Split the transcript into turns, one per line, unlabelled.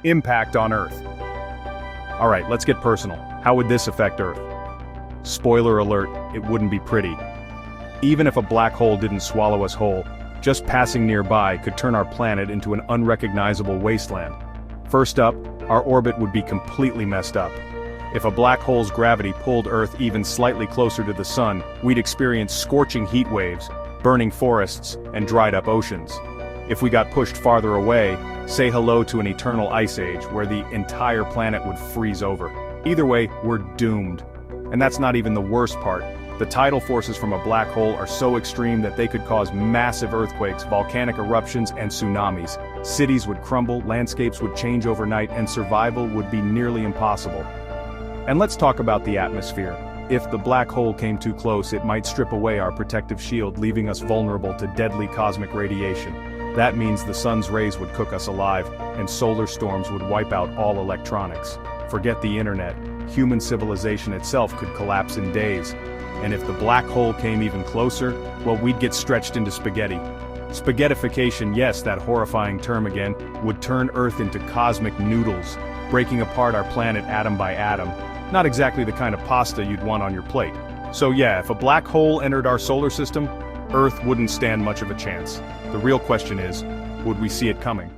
Impact on Earth. Alright, let's get personal. How would this affect Earth? Spoiler alert, it wouldn't be pretty. Even if a black hole didn't swallow us whole, just passing nearby could turn our planet into an unrecognizable wasteland. First up, our orbit would be completely messed up. If a black hole's gravity pulled Earth even slightly closer to the sun, we'd experience scorching heat waves, burning forests, and dried-up oceans. If we got pushed farther away, say hello to an eternal ice age where the entire planet would freeze over. Either way, we're doomed. And that's not even the worst part. The tidal forces from a black hole are so extreme that they could cause massive earthquakes, volcanic eruptions, and tsunamis. Cities would crumble, landscapes would change overnight, and survival would be nearly impossible. And let's talk about the atmosphere. If the black hole came too close, it might strip away our protective shield, leaving us vulnerable to deadly cosmic radiation. That means the sun's rays would cook us alive, and solar storms would wipe out all electronics. Forget the internet. Human civilization itself could collapse in days. And if the black hole came even closer, well, we'd get stretched into spaghetti. Spaghettification, yes, that horrifying term again, would turn Earth into cosmic noodles, breaking apart our planet atom by atom. Not exactly the kind of pasta you'd want on your plate. So yeah, if a black hole entered our solar system, Earth wouldn't stand much of a chance. The real question is, would we see it coming?